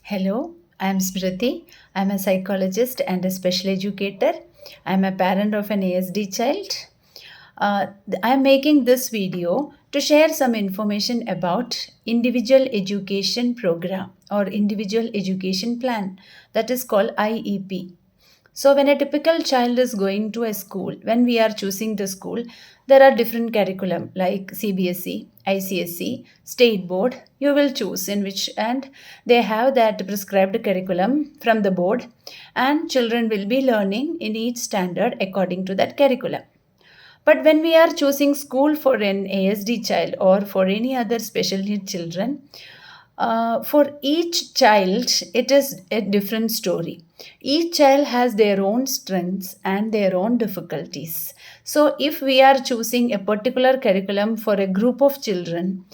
Hello, I'm Smriti. I'm a psychologist and a special educator. I'm a parent of an ASD child. I'm making this video to share some information about individual education program or individual education plan, that is called IEP. So, when a typical child is going to a school, when we are choosing the school, there are different curriculum like CBSE, ICSE, State Board. You will choose in which, and they have that prescribed curriculum from the board, and children will be learning in each standard according to that curriculum. But when we are choosing school for an ASD child or for any other special need children, for each child, it is a different story. Each child has their own strengths and their own difficulties. So, if we are choosing a particular curriculum for a group of children,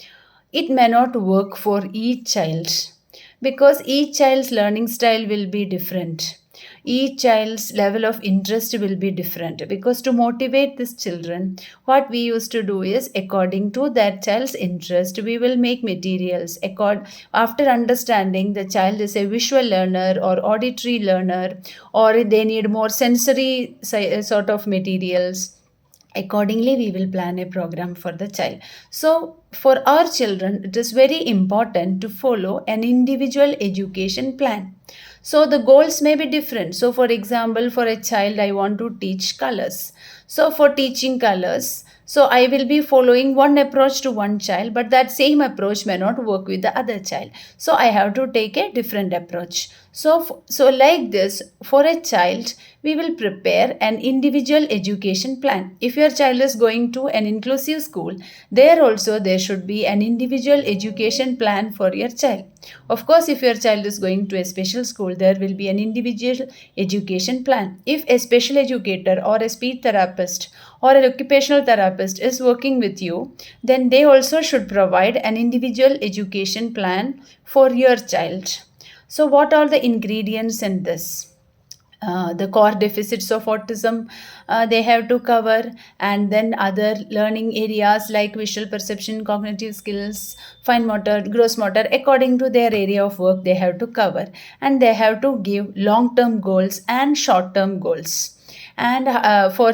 it may not work for each child because each child's learning style will be different. Each child's level of interest will be different because to motivate these children, what we used to do is according to that child's interest, we will make materials. After understanding the child is a visual learner or auditory learner, or they need more sensory sort of materials, accordingly we will plan a program for the child. So for our children it is very important to follow an individual education plan. So the goals may be different. So for example, for a child I want to teach colors. So for teaching colors, so I will be following one approach to one child, but that same approach may not work with the other child. So I have to take a different approach. So like this, for a child, we will prepare an individual education plan. If your child is going to an inclusive school, there also there should be an individual education plan for your child. Of course, if your child is going to a special school, there will be an individual education plan. If a special educator or a speech therapist or an occupational therapist is working with you, then they also should provide an individual education plan for your child. So, what are the ingredients in this? The core deficits of autism they have to cover, and then other learning areas like visual perception, cognitive skills, fine motor, gross motor, according to their area of work they have to cover, and they have to give long term goals and short term goals, and for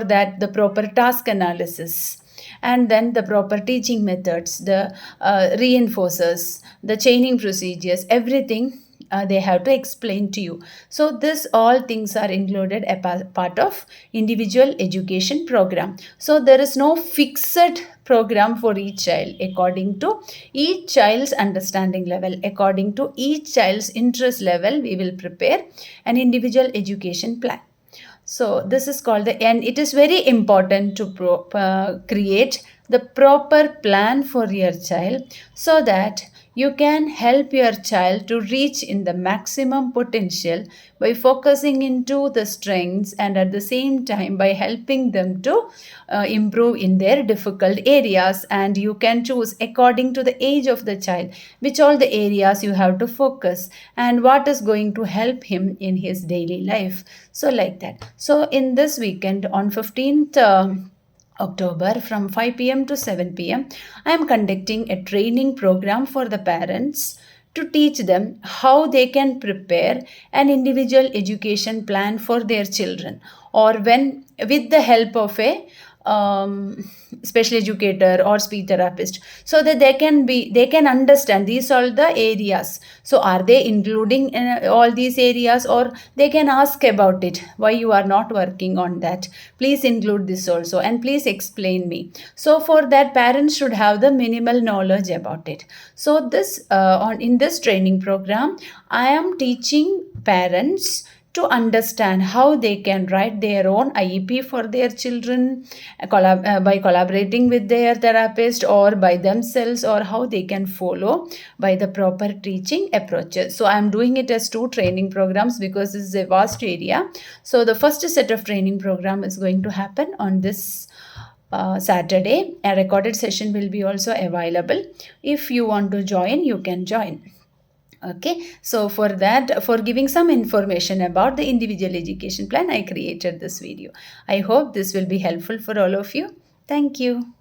that the proper task analysis, and then the proper teaching methods, the reinforcers, the chaining procedures, everything they have to explain to you. So this all things are included a part of individual education program. So there is no fixed program for each child. According to each child's understanding level, according to each child's interest level, we will prepare an individual education plan. So this is called and it is very important to create the proper plan for your child so that you can help your child to reach in the maximum potential by focusing into the strengths, and at the same time by helping them to improve in their difficult areas. And you can choose according to the age of the child which all the areas you have to focus and what is going to help him in his daily life. So like that. So in this weekend on 15th October from 5 p.m. to 7 p.m., I am conducting a training program for the parents to teach them how they can prepare an individual education plan for their children, or when with the help of a special educator or speech therapist, so that they can understand these are the areas. So are they including all these areas, or they can ask about it, why you are not working on that, please include this also and please explain me. So for that, parents should have the minimal knowledge about it. So this in this training program I am teaching parents to understand how they can write their own IEP for their children by collaborating with their therapist or by themselves, or how they can follow by the proper teaching approaches. So I'm doing it as 2 training programs because this is a vast area. So the first set of training program is going to happen on this Saturday. A recorded session will be also available. If you want to join, you can join. Okay, so for that, for giving some information about the individual education plan, I created this video. I hope this will be helpful for all of you. Thank you.